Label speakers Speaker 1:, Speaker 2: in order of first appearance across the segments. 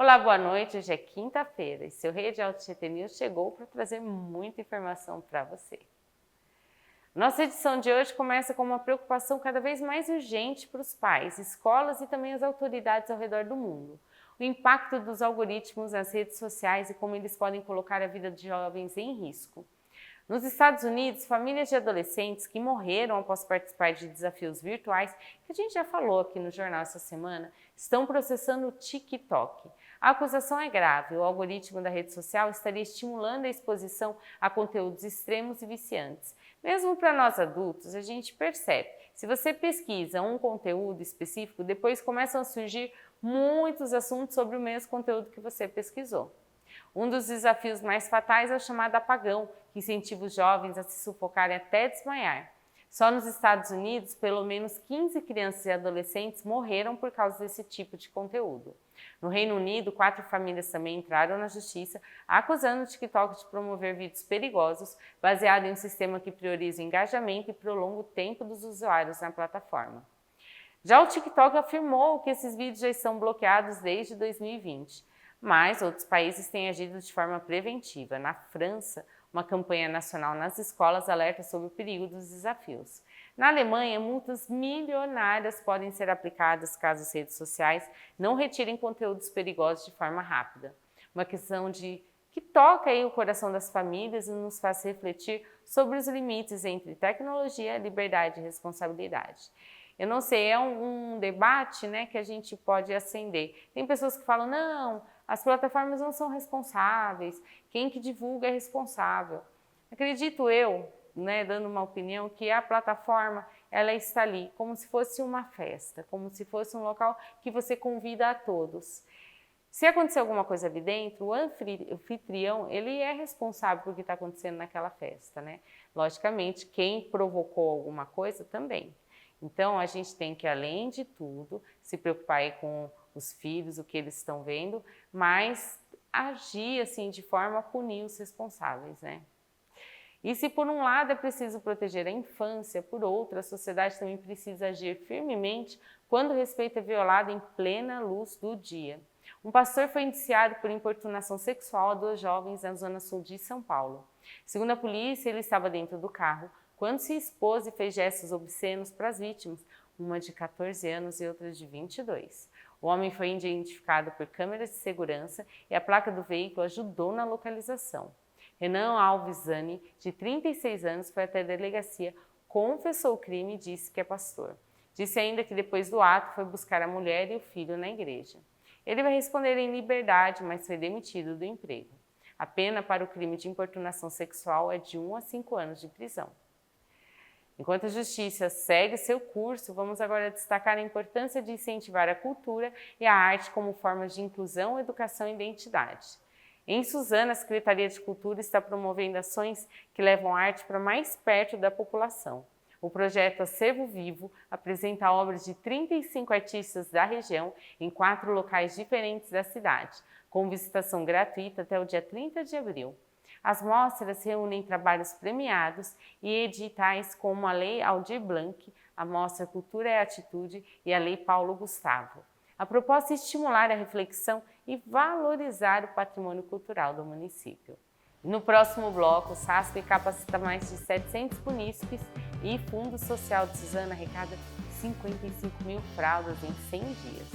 Speaker 1: Olá, boa noite. Hoje é quinta-feira e seu Rede Alto GT News chegou para trazer muita informação para você. Nossa edição de hoje começa com uma preocupação cada vez mais urgente para os pais, escolas e também as autoridades ao redor do mundo. O impacto dos algoritmos nas redes sociais e como eles podem colocar a vida de jovens em risco. Nos Estados Unidos, famílias de adolescentes que morreram após participar de desafios virtuais, que a gente já falou aqui no jornal essa semana, estão processando o TikTok. A acusação é grave. O algoritmo da rede social estaria estimulando a exposição a conteúdos extremos e viciantes. Mesmo para nós adultos, a gente percebe. Se você pesquisa um conteúdo específico, depois começam a surgir muitos assuntos sobre o mesmo conteúdo que você pesquisou. Um dos desafios mais fatais é o chamado apagão, que incentiva os jovens a se sufocarem até desmaiar. Só nos Estados Unidos, pelo menos 15 crianças e adolescentes morreram por causa desse tipo de conteúdo. No Reino Unido, 4 famílias também entraram na justiça, acusando o TikTok de promover vídeos perigosos, baseado em um sistema que prioriza o engajamento e prolonga o tempo dos usuários na plataforma. Já o TikTok afirmou que esses vídeos já estão bloqueados desde 2020. Mas outros países têm agido de forma preventiva. Na França, uma campanha nacional nas escolas alerta sobre o perigo dos desafios. Na Alemanha, multas milionárias podem ser aplicadas caso as redes sociais não retirem conteúdos perigosos de forma rápida. Uma questão que toca aí o coração das famílias e nos faz refletir sobre os limites entre tecnologia, liberdade e responsabilidade. Eu não sei, é um debate, né, que a gente pode acender. Tem pessoas que falam, não, as plataformas não são responsáveis, quem que divulga é responsável. Acredito eu, né, dando uma opinião, que a plataforma ela está ali como se fosse uma festa, como se fosse um local que você convida a todos. Se acontecer alguma coisa ali dentro, o anfitrião ele é responsável por o que está acontecendo naquela festa, né? Logicamente, quem provocou alguma coisa também. Então, a gente tem que, além de tudo, se preocupar aí com os filhos, o que eles estão vendo, mas agir assim de forma a punir os responsáveis, né? E se por um lado é preciso proteger a infância, por outro, a sociedade também precisa agir firmemente quando o respeito é violado em plena luz do dia. Um pastor foi indiciado por importunação sexual a 2 jovens na zona sul de São Paulo. Segundo a polícia, ele estava dentro do carro quando se expôs e fez gestos obscenos para as vítimas, uma de 14 anos e outra de 22. O homem foi identificado por câmeras de segurança e a placa do veículo ajudou na localização. Renan Alves Zani, de 36 anos, foi até a delegacia, confessou o crime e disse que é pastor. Disse ainda que depois do ato foi buscar a mulher e o filho na igreja. Ele vai responder em liberdade, mas foi demitido do emprego. A pena para o crime de importunação sexual é de 1 a 5 anos de prisão. Enquanto a justiça segue seu curso, vamos agora destacar a importância de incentivar a cultura e a arte como formas de inclusão, educação e identidade. Em Suzana, a Secretaria de Cultura está promovendo ações que levam a arte para mais perto da população. O projeto Acervo Vivo apresenta obras de 35 artistas da região em 4 locais diferentes da cidade, com visitação gratuita até o dia 30 de abril. As mostras reúnem trabalhos premiados e editais como a Lei Aldir Blanc, a Mostra Cultura é Atitude e a Lei Paulo Gustavo. A proposta é estimular a reflexão e valorizar o patrimônio cultural do município. No próximo bloco, o SASP capacita mais de 700 munícipes e Fundo Social de Suzana arrecada 55 mil fraldas em 100 dias.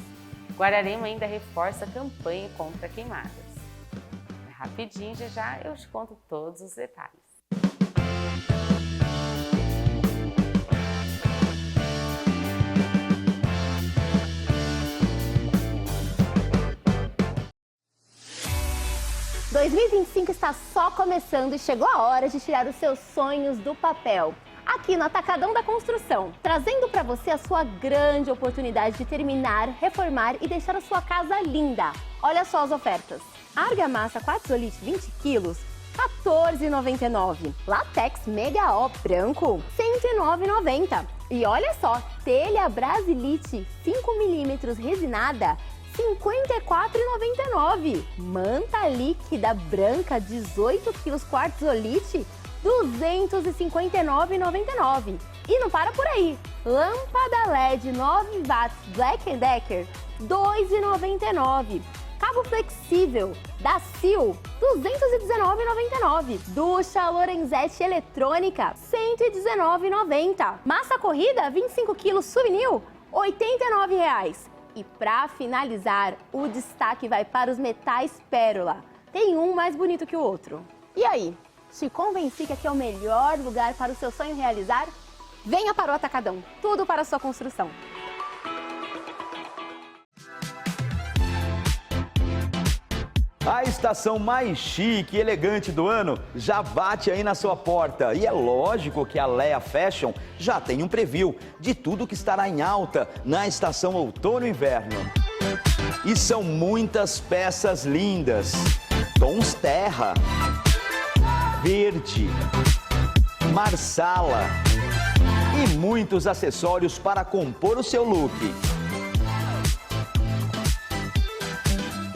Speaker 1: Guararema ainda reforça a campanha contra queimadas. Rapidinho, já eu te conto todos os detalhes.
Speaker 2: – 2025 está só começando e chegou a hora de tirar os seus sonhos do papel. Aqui no Atacadão da Construção, trazendo para você a sua grande oportunidade de terminar, reformar e deixar a sua casa linda. Olha só as ofertas. Argamassa Quartzolite 20 kg, R$ 14,99. Latex Mega O branco, R$ 109,90. E olha só, telha Brasilite 5 mm resinada, R$ 54,99. Manta líquida branca 18 kg Quartzolite, R$ 259,99. E não para por aí, lâmpada LED 9 watts Black & Decker, R$ 2,99. Cabo flexível da Sil, R$ 219,99. Ducha Lorenzetti eletrônica, R$ 119,90. Massa corrida 25 kg Suvinil, R$ 89,00. E para finalizar, o destaque vai para os metais pérola. Tem um mais bonito que o outro. E aí, te convenci que aqui é o melhor lugar para o seu sonho realizar? Venha para o Atacadão, tudo para a sua construção.
Speaker 3: A estação mais chique e elegante do ano já bate aí na sua porta. E é lógico que a Lea Fashion já tem um preview de tudo que estará em alta na estação outono e inverno. E são muitas peças lindas, tons terra, verde, marsala e muitos acessórios para compor o seu look.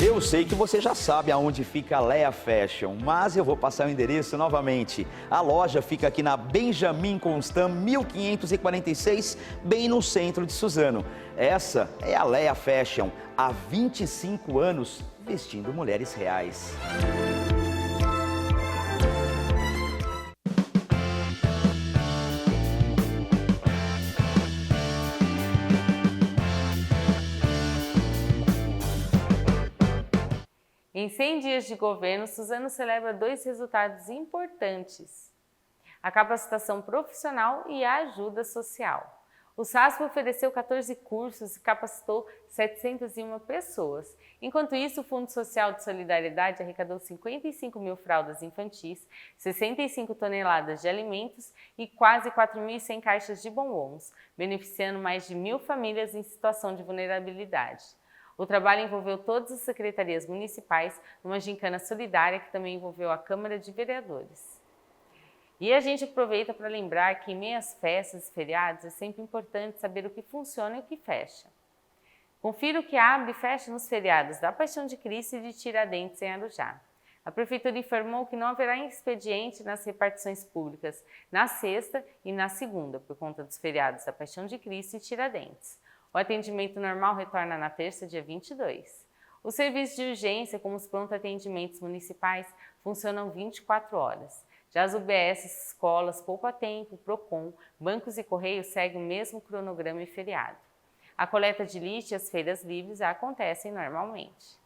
Speaker 3: Eu sei que você já sabe aonde fica a Lea Fashion, mas eu vou passar o endereço novamente. A loja fica aqui na Benjamin Constant 1546, bem no centro de Suzano. Essa é a Lea Fashion, há 25 anos vestindo mulheres reais.
Speaker 1: Em 100 dias de governo, Suzano celebra 2 resultados importantes: a capacitação profissional e a ajuda social. O SASP ofereceu 14 cursos e capacitou 701 pessoas. Enquanto isso, o Fundo Social de Solidariedade arrecadou 55 mil fraldas infantis, 65 toneladas de alimentos e quase 4.100 caixas de bombons, beneficiando mais de 1.000 famílias em situação de vulnerabilidade. O trabalho envolveu todas as secretarias municipais numa gincana solidária que também envolveu a Câmara de Vereadores. E a gente aproveita para lembrar que em meio às festas e feriados é sempre importante saber o que funciona e o que fecha. Confira o que abre e fecha nos feriados da Paixão de Cristo e de Tiradentes em Arujá. A Prefeitura informou que não haverá expediente nas repartições públicas na sexta e na segunda, por conta dos feriados da Paixão de Cristo e Tiradentes. O atendimento normal retorna na terça, dia 22. Os serviços de urgência, como os pronto-atendimentos municipais, funcionam 24 horas. Já as UBS, escolas, Poupa Tempo, Procon, bancos e correios seguem o mesmo cronograma e feriado. A coleta de lixo e as feiras livres acontecem normalmente.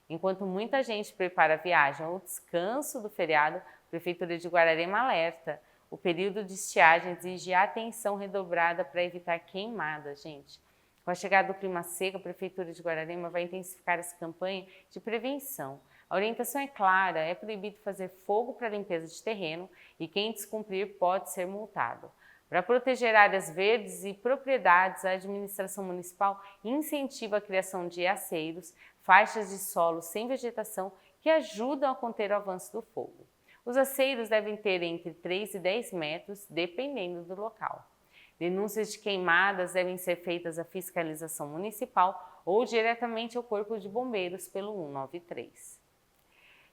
Speaker 1: Enquanto muita gente prepara a viagem ou descanso do feriado, a Prefeitura de Guararema alerta: o período de estiagem exige atenção redobrada para evitar queimadas, gente. Com a chegada do clima seco, a Prefeitura de Guararema vai intensificar essa campanha de prevenção. A orientação é clara: é proibido fazer fogo para limpeza de terreno e quem descumprir pode ser multado. Para proteger áreas verdes e propriedades, a administração municipal incentiva a criação de aceiros, faixas de solo sem vegetação que ajudam a conter o avanço do fogo. Os aceiros devem ter entre 3 e 10 metros, dependendo do local. Denúncias de queimadas devem ser feitas à fiscalização municipal ou diretamente ao Corpo de Bombeiros pelo 193.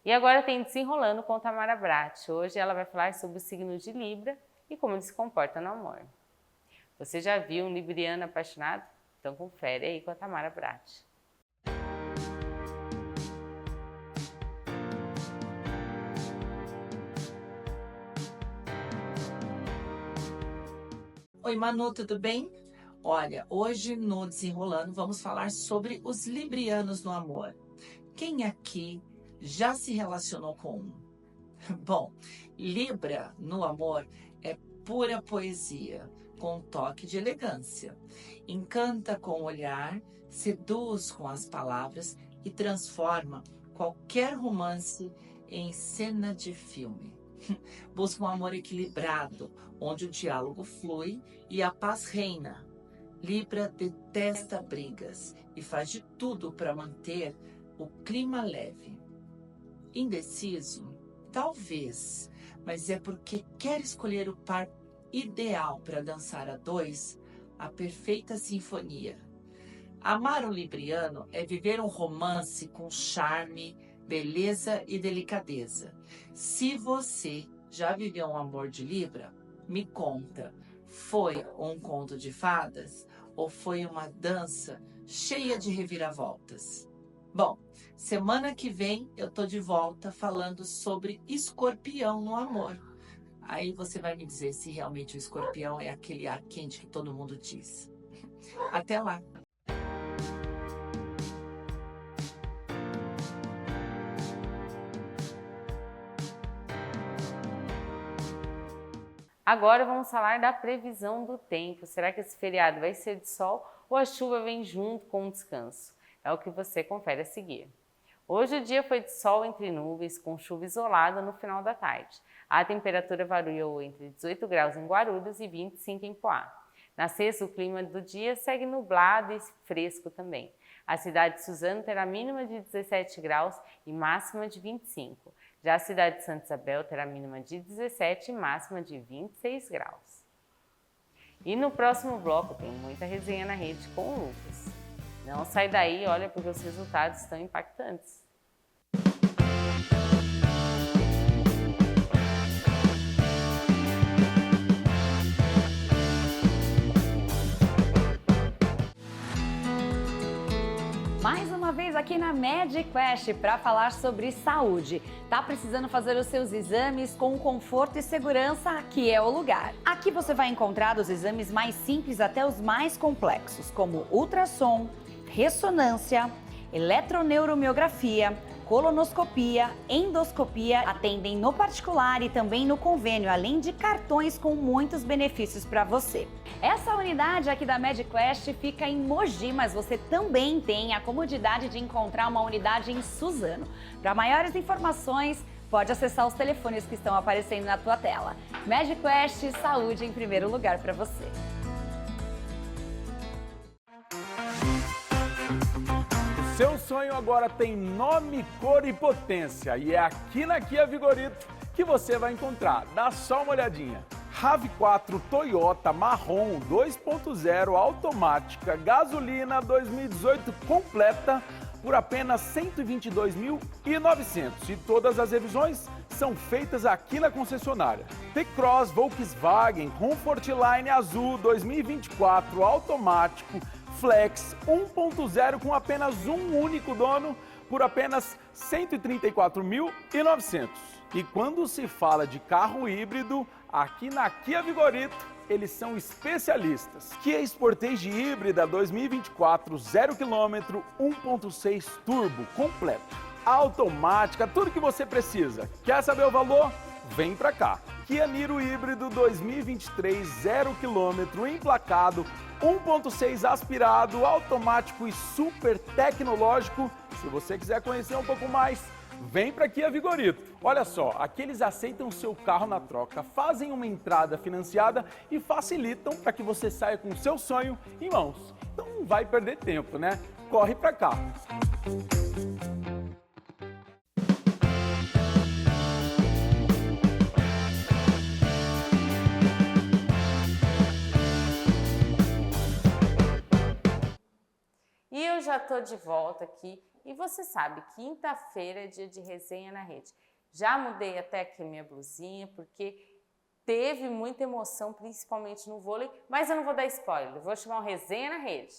Speaker 1: E agora tem Desenrolando com Tamara Bratti. Hoje ela vai falar sobre o signo de Libra e como ele se comporta no amor. Você já viu um libriano apaixonado? Então confere aí com a Tamara Bratti.
Speaker 4: Oi, Manu, tudo bem? Olha, hoje no Desenrolando vamos falar sobre os librianos no amor. Quem aqui já se relacionou com um? Bom, Libra no amor é pura poesia, com um toque de elegância. Encanta com o olhar, seduz com as palavras e transforma qualquer romance em cena de filme. Busca um amor equilibrado, onde o diálogo flui e a paz reina. Libra detesta brigas e faz de tudo para manter o clima leve. Indeciso? Talvez, mas é porque quer escolher o par ideal para dançar a dois, a perfeita sinfonia. Amar o libriano é viver um romance com charme, beleza e delicadeza. Se você já viveu um amor de Libra, me conta, foi um conto de fadas ou foi uma dança cheia de reviravoltas? Bom, semana que vem eu tô de volta falando sobre escorpião no amor. Aí você vai me dizer se realmente o escorpião é aquele ar quente que todo mundo diz. Até lá!
Speaker 1: Agora vamos falar da previsão do tempo. Será que esse feriado vai ser de sol ou a chuva vem junto com o descanso? É o que você confere a seguir. Hoje o dia foi de sol entre nuvens, com chuva isolada no final da tarde. A temperatura variou entre 18 graus em Guarulhos e 25 em Poá. Na sexta, o clima do dia segue nublado e fresco também. A cidade de Suzano terá mínima de 17 graus e máxima de 25. Já a cidade de Santa Isabel terá mínima de 17 e máxima de 26 graus. E no próximo bloco tem muita resenha na rede com o Lucas. Não sai daí, olha, porque os resultados estão impactantes.
Speaker 5: Mais uma vez aqui na MedQuest para falar sobre saúde. Tá precisando fazer os seus exames com conforto e segurança? Aqui é o lugar. Aqui você vai encontrar os exames mais simples até os mais complexos, como ultrassom, ressonância, eletroneuromiografia, colonoscopia, endoscopia, atendem no particular e também no convênio, além de cartões com muitos benefícios para você. Essa unidade aqui da MedQuest fica em Mogi, mas você também tem a comodidade de encontrar uma unidade em Suzano. Para maiores informações, pode acessar os telefones que estão aparecendo na tua tela. MedQuest, saúde em primeiro lugar para você.
Speaker 6: Seu sonho agora tem nome, cor e potência e é aqui na Kia Vigorito que você vai encontrar. Dá só uma olhadinha. RAV4 Toyota marrom 2.0 automática, gasolina 2018 completa por apenas R$ 122.900 e todas as revisões são feitas aqui na concessionária. T-Cross Volkswagen Comfortline azul 2024 automático Flex 1.0 com apenas um único dono por apenas R$ 134.900. E quando se fala de carro híbrido, aqui na Kia Vigorito, eles são especialistas. Kia Sportage híbrida 2024, 0 km, 1.6 turbo, completo. Automática, tudo que você precisa. Quer saber o valor? Vem pra cá. Kia Niro híbrido 2023, 0 km, emplacado, 1.6 aspirado, automático e super tecnológico. Se você quiser conhecer um pouco mais, vem para Kia Vigorito. Olha só, aqui eles aceitam seu carro na troca, fazem uma entrada financiada e facilitam para que você saia com o seu sonho em mãos. Então não vai perder tempo, né? Corre para cá.
Speaker 1: E eu já tô de volta aqui e você sabe, quinta-feira é dia de resenha na rede. Já mudei até aqui a minha blusinha porque teve muita emoção, principalmente no vôlei, mas eu não vou dar spoiler, vou chamar um resenha na rede.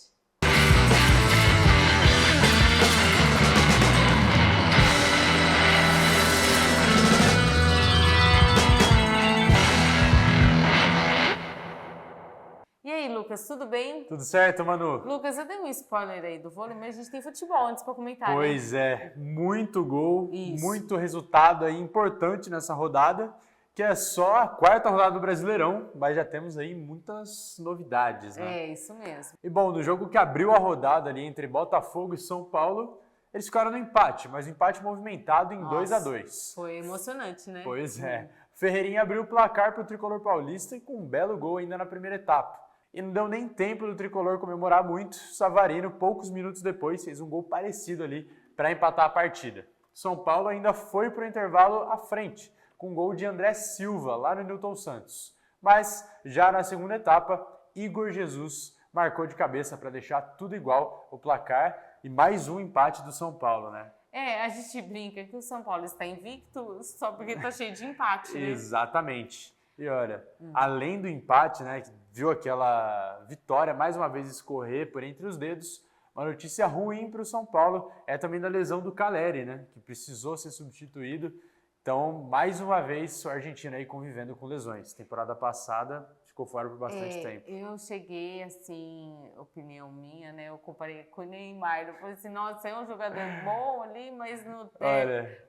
Speaker 1: E aí, Lucas, tudo bem?
Speaker 7: Tudo certo, Manu?
Speaker 1: Lucas, eu dei um spoiler aí do vôlei, mas a gente tem futebol antes para comentar,
Speaker 7: Pois
Speaker 1: né?
Speaker 7: é, muito gol,
Speaker 1: Isso.
Speaker 7: muito resultado aí importante nessa rodada, que é só a quarta rodada do Brasileirão, mas já temos aí muitas novidades, né?
Speaker 1: É, isso mesmo.
Speaker 7: E bom, no jogo que abriu a rodada ali entre Botafogo e São Paulo, eles ficaram no empate, mas um empate movimentado em 2-2.
Speaker 1: Foi emocionante, né?
Speaker 7: Pois é. Ferreirinha abriu o placar para o tricolor paulista e com um belo gol ainda na primeira etapa. E não deu nem tempo do tricolor comemorar muito. Savarino, poucos minutos depois, fez um gol parecido ali para empatar a partida. São Paulo ainda foi para o intervalo à frente, com um gol de André Silva, lá no Newton Santos. Mas, já na segunda etapa, Igor Jesus marcou de cabeça para deixar tudo igual o placar e mais um empate do São Paulo, né?
Speaker 1: É, a gente brinca que o São Paulo está invicto só porque está cheio de empate, né?
Speaker 7: Exatamente. E olha, além do empate, né, que viu aquela vitória mais uma vez escorrer por entre os dedos, Uma notícia ruim para o São Paulo é também da lesão do Caleri, né? Que precisou ser substituído. Então, mais uma vez, o argentino aí convivendo com lesões. Temporada passada, ficou fora por bastante tempo.
Speaker 1: Eu cheguei, assim, opinião minha, né? Eu comparei com o Neymar. Eu falei assim, nossa, é um jogador bom ali, mas no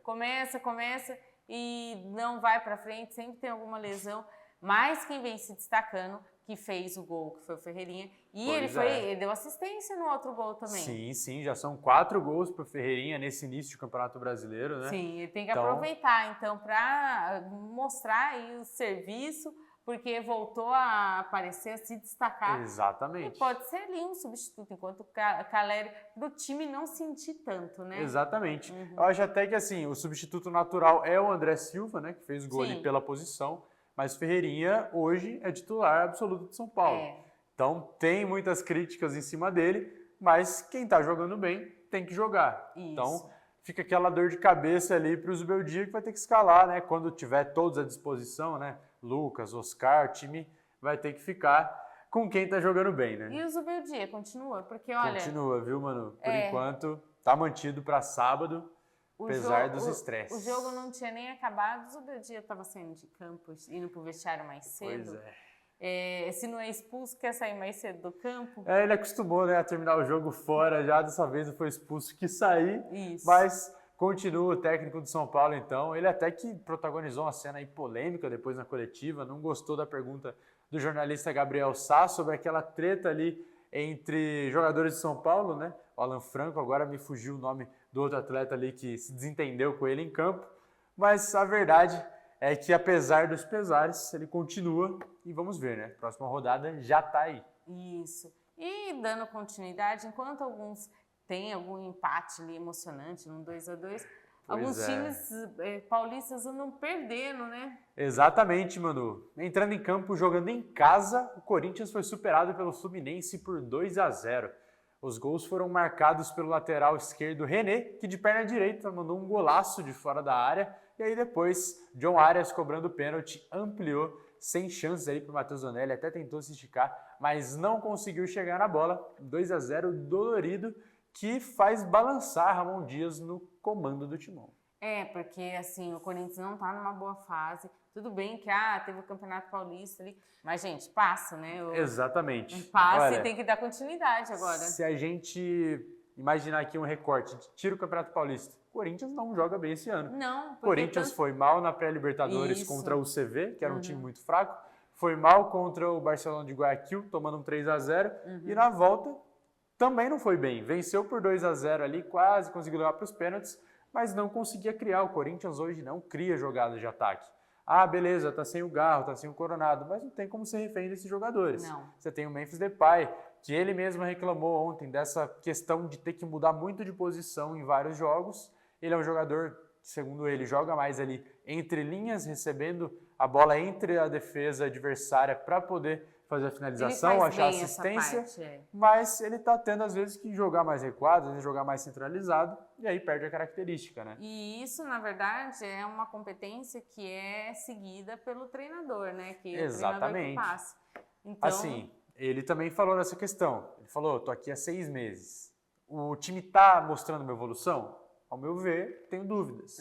Speaker 1: começa e não vai pra frente, sempre tem alguma lesão. Mas quem vem se destacando, que fez o gol, que foi o Ferreirinha. E ele deu assistência no outro gol também.
Speaker 7: Sim, já são 4 gols pro Ferreirinha nesse início de Campeonato Brasileiro, né?
Speaker 1: Sim, ele tem que aproveitar, então, para mostrar aí o serviço, porque voltou a aparecer, a se destacar.
Speaker 7: Exatamente.
Speaker 1: E pode ser ali um substituto, enquanto o Caleri, do time não sentir tanto, né?
Speaker 7: Exatamente. Eu acho até que, assim, o substituto natural é o André Silva, né? Que fez o gol ali pela posição. Mas o Ferreirinha hoje é titular absoluto de São Paulo. Então tem muitas críticas em cima dele, mas quem está jogando bem tem que jogar.
Speaker 1: Isso.
Speaker 7: Então fica aquela dor de cabeça ali para o Zubeldia, que vai ter que escalar, né? Quando tiver todos à disposição, né? Lucas, Oscar, o time vai ter que ficar com quem está jogando bem, né?
Speaker 1: E o Zubeldia continua? Porque, olha...
Speaker 7: Continua, viu, Manu? Por enquanto, tá mantido para sábado. Apesar dos estresses.
Speaker 1: O jogo não tinha nem acabado, o Zubeldia estava saindo de campo, indo pro vestiário mais cedo.
Speaker 7: Pois
Speaker 1: se não é expulso, quer sair mais cedo do campo.
Speaker 7: Ele acostumou, né, a terminar o jogo fora já, dessa vez não foi expulso, quis sair.
Speaker 1: Isso.
Speaker 7: Mas continua o técnico do São Paulo, então. Ele até que protagonizou uma cena aí polêmica depois na coletiva, não gostou da pergunta do jornalista Gabriel Sá sobre aquela treta ali entre jogadores de São Paulo, né? O Alan Franco, agora me fugiu o nome do outro atleta ali que se desentendeu com ele em campo, mas a verdade é que apesar dos pesares, ele continua e vamos ver, né? Próxima rodada já tá aí.
Speaker 1: Isso. E dando continuidade, enquanto alguns têm algum empate ali emocionante num 2-2, alguns times paulistas andam perdendo, né?
Speaker 7: Exatamente, Manu. Entrando em campo, jogando em casa, o Corinthians foi superado pelo Fluminense por 2-0. Os gols foram marcados pelo lateral esquerdo René, que de perna direita mandou um golaço de fora da área. E aí depois, John Arias cobrando pênalti, ampliou, sem chances aí para o Matheus Donelli, até tentou se esticar, mas não conseguiu chegar na bola. 2-0 dolorido, que faz balançar Ramon Dias no comando do timão.
Speaker 1: Porque assim, o Corinthians não tá numa boa fase. Tudo bem que teve o Campeonato Paulista ali, mas, gente, passa, né?
Speaker 7: Exatamente.
Speaker 1: Passa e tem que dar continuidade agora.
Speaker 7: Se a gente imaginar aqui um recorte, tira o Campeonato Paulista, o Corinthians não joga bem esse ano.
Speaker 1: Não.
Speaker 7: O Corinthians foi mal na pré-Libertadores contra o UCV, que era um time muito fraco. Foi mal contra o Barcelona de Guayaquil, tomando um 3-0. E na volta também não foi bem. Venceu por 2-0 ali, quase conseguiu levar para os pênaltis, mas não conseguia criar. O Corinthians hoje não cria jogadas de ataque. Beleza, tá sem o Garro, tá sem o Coronado, mas não tem como ser refém desses jogadores.
Speaker 1: Não.
Speaker 7: Você tem o Memphis Depay, que ele mesmo reclamou ontem dessa questão de ter que mudar muito de posição em vários jogos. Ele é um jogador, segundo ele, joga mais ali entre linhas, recebendo a bola entre a defesa adversária para poder fazer a finalização, achar assistência, mas ele tá tendo às vezes que jogar mais recuado, às vezes jogar mais centralizado, e aí perde a característica, né?
Speaker 1: E isso, na verdade, é uma competência que é seguida pelo treinador, né? Que é o treinador que passa. Então...
Speaker 7: Assim, ele também falou nessa questão, ele falou, tô aqui há 6 meses, o time tá mostrando uma evolução? Ao meu ver, tenho dúvidas,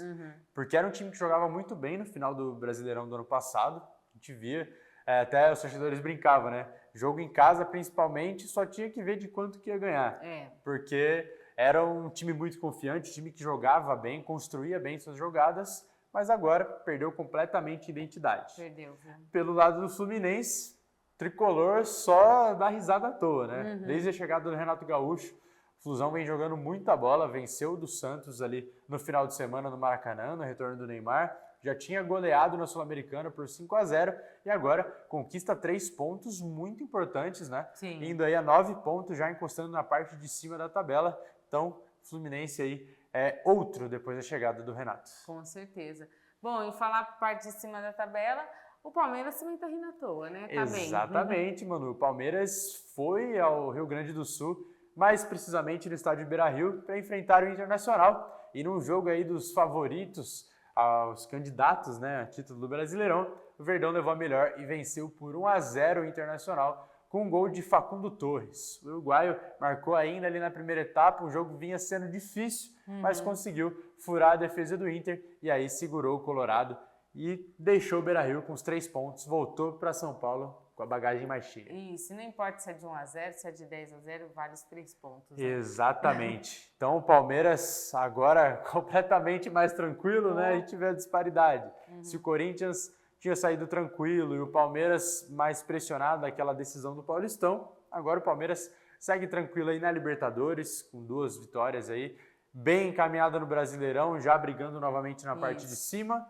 Speaker 7: porque era um time que jogava muito bem no final do Brasileirão do ano passado, a gente via... até os torcedores brincavam, né? Jogo em casa, principalmente, só tinha que ver de quanto que ia ganhar. Porque era um time muito confiante, um time que jogava bem, construía bem suas jogadas, mas agora perdeu completamente a identidade.
Speaker 1: Perdeu, viu?
Speaker 7: Pelo lado do Fluminense, tricolor só dá risada à toa, né? Desde a chegada do Renato Gaúcho, o Flusão vem jogando muita bola, venceu do Santos ali no final de semana no Maracanã, no retorno do Neymar. Já tinha goleado na Sul-Americana por 5-0 e agora conquista 3 pontos muito importantes, né?
Speaker 1: Sim.
Speaker 7: Indo aí a 9 pontos, já encostando na parte de cima da tabela. Então, Fluminense aí é outro depois da chegada do Renato.
Speaker 1: Com certeza. Bom, e falar a parte de cima da tabela, o Palmeiras também tá rindo à toa, né? Tá
Speaker 7: Exatamente, Manu. O Palmeiras foi ao Rio Grande do Sul, mais precisamente no estádio Beira-Rio, para enfrentar o Internacional. E num jogo aí dos favoritos aos candidatos, né, a título do Brasileirão, o Verdão levou a melhor e venceu por 1-0 o Internacional, com um gol de Facundo Torres. O uruguaio marcou ainda ali na primeira etapa, o jogo vinha sendo difícil, mas conseguiu furar a defesa do Inter e aí segurou o Colorado e deixou o Beira-Rio com os 3 pontos, voltou para São Paulo com a bagagem mais cheia.
Speaker 1: Isso, não importa se é de 1 a 0, se é de 10 a 0, vale os 3 pontos. Né?
Speaker 7: Exatamente. Então o Palmeiras agora completamente mais tranquilo, né? A gente vê a disparidade. Se o Corinthians tinha saído tranquilo e o Palmeiras mais pressionado naquela decisão do Paulistão, agora o Palmeiras segue tranquilo aí na Libertadores, com 2 vitórias aí, bem encaminhado no Brasileirão, já brigando novamente na parte de cima.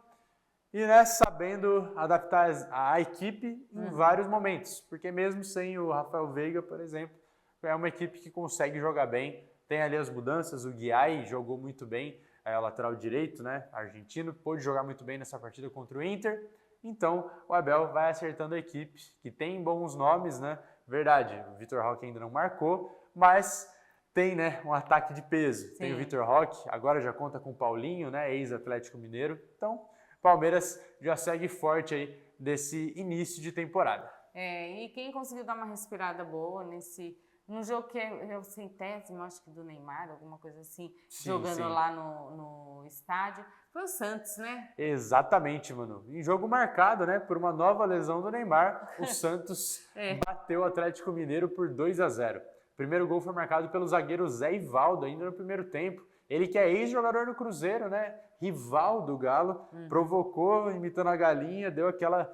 Speaker 7: E né, sabendo adaptar a equipe em vários momentos, porque mesmo sem o Rafael Veiga, por exemplo, é uma equipe que consegue jogar bem, tem ali as mudanças, o Guiai jogou muito bem, lateral direito, né, argentino, pôde jogar muito bem nessa partida contra o Inter, então o Abel vai acertando a equipe, que tem bons nomes, né, verdade, o Vitor Roque ainda não marcou, mas tem, né, um ataque de peso, tem o Vitor Roque, agora já conta com o Paulinho, né, ex-Atlético Mineiro, então Palmeiras já segue forte aí desse início de temporada.
Speaker 1: E quem conseguiu dar uma respirada boa num jogo que é o 100º, acho que do Neymar, alguma coisa assim, jogando lá no estádio, foi o Santos, né?
Speaker 7: Exatamente, Manu. Em jogo marcado, né, por uma nova lesão do Neymar, o Santos bateu o Atlético Mineiro por 2 a 0. O primeiro gol foi marcado pelo zagueiro Zé Ivaldo, ainda no primeiro tempo. Ele que é ex-jogador do Cruzeiro, né? Rival do Galo, provocou, imitando a galinha, deu aquela...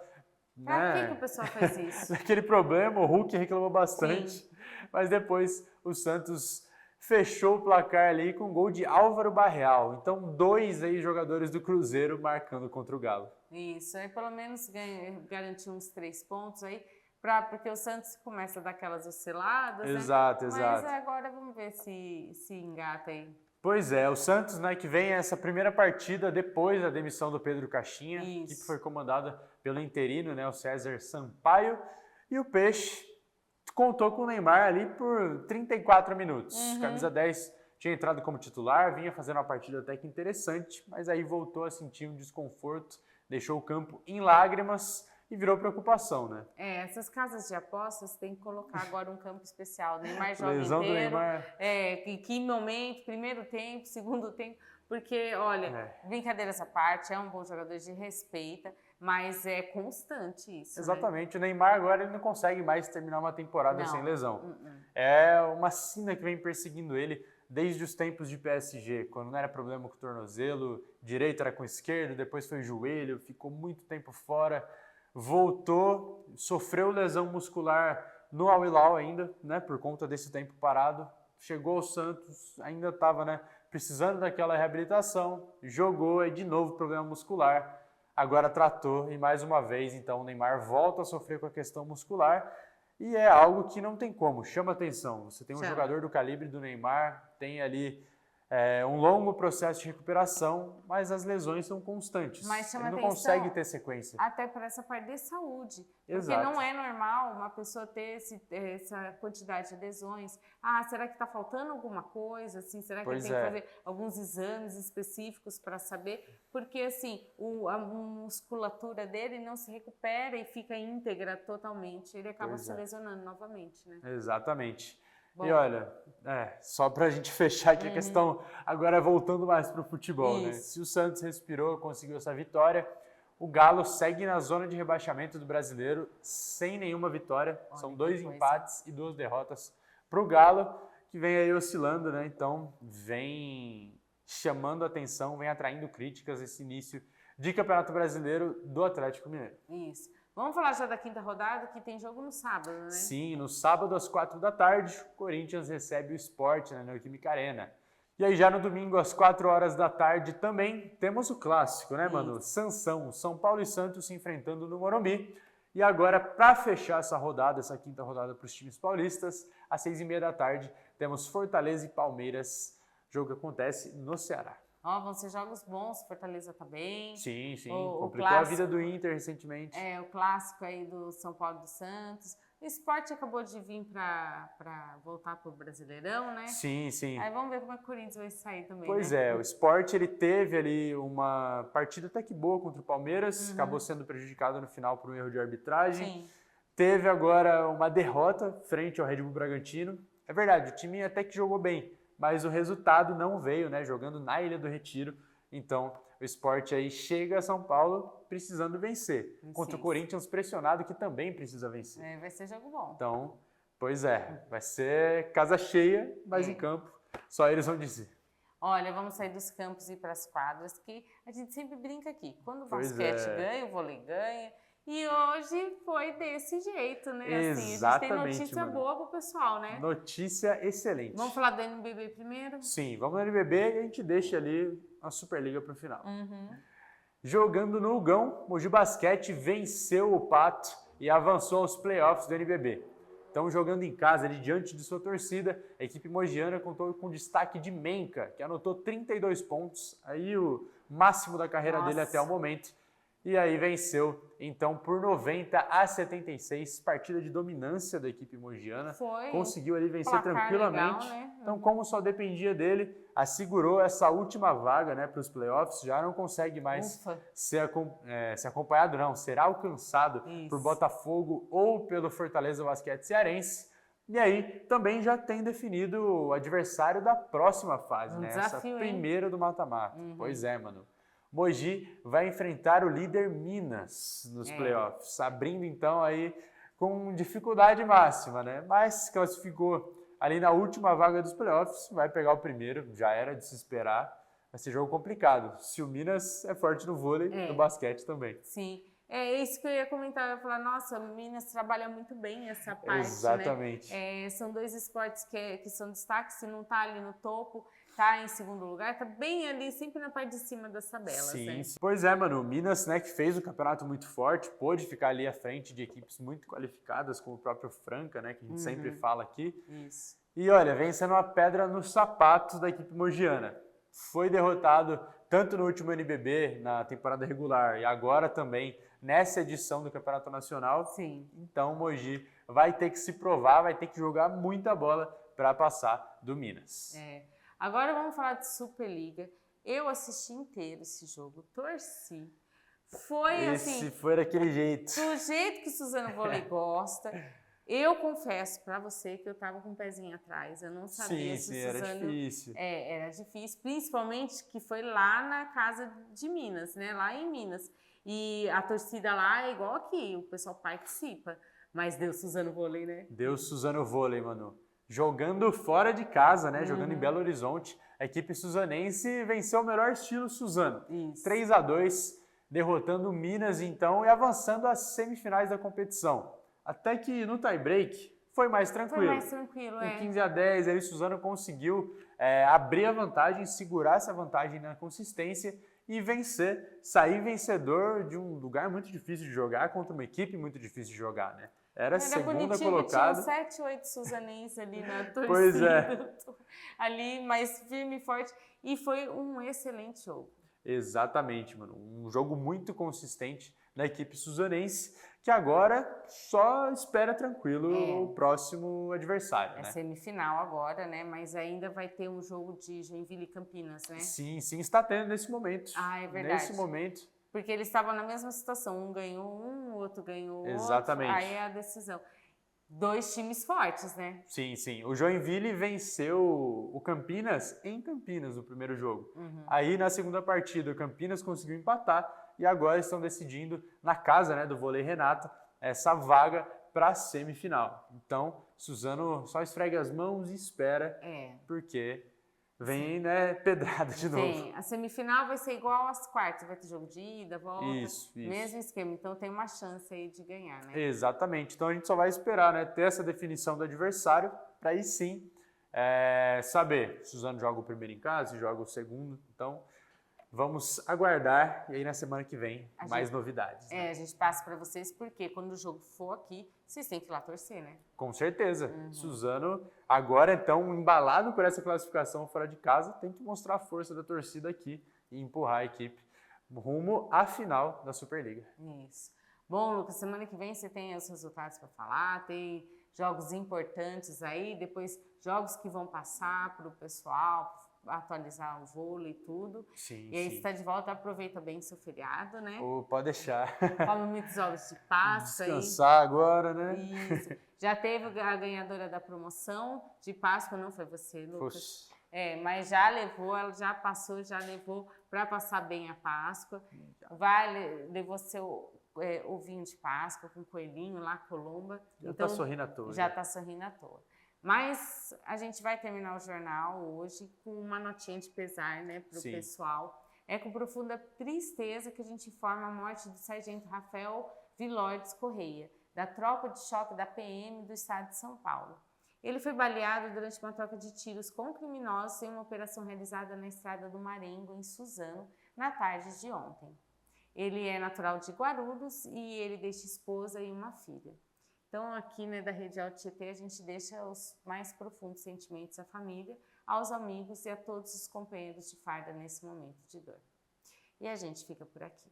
Speaker 1: Pra que o pessoal faz isso?
Speaker 7: Aquele problema, o Hulk reclamou bastante. Mas depois o Santos fechou o placar ali com um gol de Álvaro Barreal. Então, 2 aí jogadores do Cruzeiro marcando contra o Galo.
Speaker 1: Isso, aí pelo menos garantiu uns 3 pontos aí, porque o Santos começa a dar aquelas osciladas,
Speaker 7: Exato,
Speaker 1: né?
Speaker 7: exato.
Speaker 1: Mas agora vamos ver se engata aí.
Speaker 7: Pois é, o Santos, né, que vem essa primeira partida depois da demissão do Pedro Caixinha, que foi comandada pelo interino, né, o César Sampaio, e o Peixe contou com o Neymar ali por 34 minutos. Camisa 10 tinha entrado como titular, vinha fazendo uma partida até que interessante, mas aí voltou a sentir um desconforto, deixou o campo em lágrimas e virou preocupação, né?
Speaker 1: Essas casas de apostas têm que colocar agora um campo especial. Neymar joga
Speaker 7: Lesão
Speaker 1: inteiro.
Speaker 7: do Neymar.
Speaker 1: Que momento, primeiro tempo, segundo tempo. Porque, olha, brincadeiras à parte, é um bom jogador de respeita, mas é constante isso.
Speaker 7: Exatamente. Né? O Neymar agora ele não consegue mais terminar uma temporada sem lesão. É uma sina que vem perseguindo ele desde os tempos de PSG, quando não era problema com o tornozelo, direito era com o esquerdo, depois foi o joelho, ficou muito tempo fora. Voltou, sofreu lesão muscular no Al Hilal ainda, né, por conta desse tempo parado. Chegou ao Santos, ainda estava, né, precisando daquela reabilitação, jogou e de novo problema muscular. Agora tratou e mais uma vez, então, o Neymar volta a sofrer com a questão muscular e é algo que não tem como, chama atenção. Você tem um jogador do calibre do Neymar, tem ali um longo processo de recuperação, mas as lesões são constantes.
Speaker 1: Mas chama
Speaker 7: Ele não
Speaker 1: atenção,
Speaker 7: consegue ter sequência.
Speaker 1: Até por essa parte de saúde.
Speaker 7: Exato.
Speaker 1: Porque não é normal uma pessoa ter essa quantidade de lesões. Será que está faltando alguma coisa? Assim, será que ele tem que fazer alguns exames específicos para saber? Porque assim, a musculatura dele não se recupera e fica íntegra totalmente. Ele acaba se lesionando novamente, né?
Speaker 7: Exatamente.
Speaker 1: Bom.
Speaker 7: E olha, só para a gente fechar aqui a questão, agora voltando mais para o futebol, né? Se o Santos respirou, conseguiu essa vitória, o Galo segue na zona de rebaixamento do Brasileiro sem nenhuma vitória. São 2 empates e 2 derrotas para o Galo, que vem aí oscilando, né? Então vem chamando atenção, vem atraindo críticas esse início de Campeonato Brasileiro do Atlético Mineiro.
Speaker 1: Isso. Vamos falar já da 5ª rodada, que tem jogo no sábado, né?
Speaker 7: Sim, no sábado às 4 da tarde, o Corinthians recebe o Sport na Neoquímica Arena. E aí já no domingo às 4 horas da tarde também temos o clássico, né, mano? Sansão, São Paulo e Santos se enfrentando no Morumbi. E agora, para fechar essa rodada, essa 5ª rodada para os times paulistas, às 6h30 da tarde temos Fortaleza e Palmeiras. O jogo acontece no Ceará.
Speaker 1: Vão ser jogos bons, Fortaleza tá bem.
Speaker 7: Sim,
Speaker 1: O
Speaker 7: complicou
Speaker 1: clássico,
Speaker 7: a vida do Inter recentemente.
Speaker 1: O clássico aí do São Paulo e do Santos. O Sport acabou de vir para voltar pro Brasileirão, né?
Speaker 7: Sim.
Speaker 1: Aí vamos ver como é que o Corinthians vai sair também,
Speaker 7: Pois
Speaker 1: né?
Speaker 7: o Sport ele teve ali uma partida até que boa contra o Palmeiras, acabou sendo prejudicado no final por um erro de arbitragem. teve agora uma derrota frente ao Red Bull Bragantino. É verdade, o time até que jogou bem, mas o resultado não veio, né? Jogando na Ilha do Retiro. Então, o Sport aí chega a São Paulo precisando vencer. Contra o Corinthians pressionado, que também precisa vencer.
Speaker 1: Vai ser jogo bom.
Speaker 7: Então, pois é, vai ser casa cheia, mas em campo só eles vão dizer.
Speaker 1: Olha, vamos sair dos campos e ir para as quadras, que a gente sempre brinca aqui. Quando o basquete ganha, o vôlei ganha. E hoje foi desse jeito, né? Assim, a gente tem notícia boa pro pessoal, né?
Speaker 7: Notícia excelente.
Speaker 1: Vamos falar do NBB primeiro?
Speaker 7: Sim, vamos no NBB e a gente deixa ali a Superliga pro final. Jogando no Hugão, Mogi Basquete venceu o Pato e avançou aos playoffs do NBB. Então, jogando em casa, ali diante de sua torcida, a equipe mogiana contou com destaque de Menca, que anotou 32 pontos, aí o máximo da carreira dele até o momento. E aí venceu, então, por 90-76, partida de dominância da equipe mogiana. Conseguiu ali vencer tranquilamente. Legal, né? Então, como só dependia dele, assegurou essa última vaga, né, para os playoffs. Já não consegue mais ser acompanhado, não. Será alcançado por Botafogo ou pelo Fortaleza Basquete Cearense. E aí também já tem definido o adversário da próxima fase, né? Essa primeira do mata-mata. Pois é, mano. Mogi vai enfrentar o líder Minas nos playoffs, abrindo então aí com dificuldade máxima, né? Mas classificou ali na última vaga dos playoffs, vai pegar o primeiro, já era de se esperar. Vai ser jogo complicado. Se o Minas é forte no vôlei, no basquete também.
Speaker 1: Sim. É isso que eu ia comentar, eu ia falar, nossa, o Minas trabalha muito bem essa parte,
Speaker 7: Exatamente.
Speaker 1: né? São dois esportes que são destaques, se não tá ali no topo, tá em segundo lugar, tá bem ali, sempre na parte de cima das tabelas,
Speaker 7: sim. Pois é, mano, o Minas, né, que fez um campeonato muito forte, pôde ficar ali à frente de equipes muito qualificadas, como o próprio Franca, né, que a gente sempre fala aqui.
Speaker 1: Isso.
Speaker 7: E olha, vem sendo uma pedra nos sapatos da equipe mogiana. Foi derrotado tanto no último NBB, na temporada regular, e agora também nessa edição do Campeonato Nacional.
Speaker 1: Sim.
Speaker 7: Então o Mogi vai ter que se provar, vai ter que jogar muita bola para passar do Minas.
Speaker 1: Agora vamos falar de Superliga. Eu assisti inteiro esse jogo, torci.
Speaker 7: Foi daquele jeito.
Speaker 1: Do jeito que Suzano Vôlei gosta. Eu confesso para você que eu tava com o pezinho atrás. Eu não sabia se
Speaker 7: Suzano...
Speaker 1: era
Speaker 7: difícil.
Speaker 1: Era difícil, principalmente que foi lá na casa de Minas, né? Lá em Minas. E a torcida lá é igual aqui, o pessoal participa. Mas deu Suzano Vôlei, né? Deu
Speaker 7: Suzano Vôlei, mano. Jogando fora de casa, né? Jogando em Belo Horizonte. A equipe suzanense venceu o melhor estilo Suzano. 3-2, derrotando Minas, então, e avançando às semifinais da competição. Até que no tie-break foi mais tranquilo.
Speaker 1: Foi mais tranquilo,
Speaker 7: Com 15-10, aí Suzano conseguiu abrir a vantagem, segurar essa vantagem na consistência e vencer, sair vencedor de um lugar muito difícil de jogar contra uma equipe muito difícil de jogar, né? Era segunda colocada.
Speaker 1: Tinha 7, 8 suzanenses ali na torcida.
Speaker 7: Pois é.
Speaker 1: Ali, mais firme e forte. E foi um excelente jogo.
Speaker 7: Exatamente, mano. Um jogo muito consistente da equipe suzanense, que agora só espera tranquilo o próximo adversário, né?
Speaker 1: Semifinal agora, né? Mas ainda vai ter um jogo de Joinville e Campinas, né?
Speaker 7: Sim, está tendo nesse momento.
Speaker 1: É verdade.
Speaker 7: Nesse momento.
Speaker 1: Porque eles estavam na mesma situação. Um ganhou o outro ganhou o
Speaker 7: Exatamente.
Speaker 1: outro. Aí é a decisão. 2 times fortes, né?
Speaker 7: Sim. O Joinville venceu o Campinas em Campinas no primeiro jogo. Aí na segunda partida o Campinas conseguiu empatar e agora estão decidindo na casa, né, do Vôlei Renato essa vaga para a semifinal. Então, Suzano só esfrega as mãos e espera, porque vem, né, pedrada de novo.
Speaker 1: Sim, a semifinal vai ser igual às quartas, vai ter jogo de ida, volta,
Speaker 7: isso.
Speaker 1: Mesmo esquema, então tem uma chance aí de ganhar, né?
Speaker 7: Exatamente, então a gente só vai esperar, né, ter essa definição do adversário, para aí sim saber se Suzano joga o primeiro em casa, se joga o segundo, então vamos aguardar e aí na semana que vem mais novidades. Né?
Speaker 1: A gente passa para vocês porque quando o jogo for aqui, vocês têm que ir lá torcer, né?
Speaker 7: Com certeza. Suzano, agora então, embalado por essa classificação fora de casa, tem que mostrar a força da torcida aqui e empurrar a equipe rumo à final da Superliga.
Speaker 1: Isso. Bom, Lucas, semana que vem você tem os resultados para falar, tem jogos importantes aí, depois jogos que vão passar para o pessoal, atualizar o vôlei e tudo.
Speaker 7: Sim,
Speaker 1: E aí
Speaker 7: sim.
Speaker 1: você está de volta, aproveita bem seu feriado, né?
Speaker 7: Pode deixar.
Speaker 1: Come muitos ovos de Páscoa.
Speaker 7: Descansar agora, né?
Speaker 1: Isso. Já teve a ganhadora da promoção de Páscoa, não foi você, Lucas?
Speaker 7: Poxa.
Speaker 1: Mas já levou, ela já passou, já levou para passar bem a Páscoa. Levou seu ovinho de Páscoa com coelhinho lá, colomba.
Speaker 7: Já tá sorrindo à toa.
Speaker 1: Já tá sorrindo à toa. Mas a gente vai terminar o jornal hoje com uma notinha de pesar, né, para o pessoal. É com profunda tristeza que a gente informa a morte do sargento Rafael Vilordes Correia, da tropa de choque da PM do estado de São Paulo. Ele foi baleado durante uma troca de tiros com criminosos em uma operação realizada na estrada do Marengo, em Suzano, na tarde de ontem. Ele é natural de Guarulhos e ele deixa esposa e uma filha. Então, aqui, né, da Rede Alto Tietê, a gente deixa os mais profundos sentimentos à família, aos amigos e a todos os companheiros de farda nesse momento de dor. E a gente fica por aqui.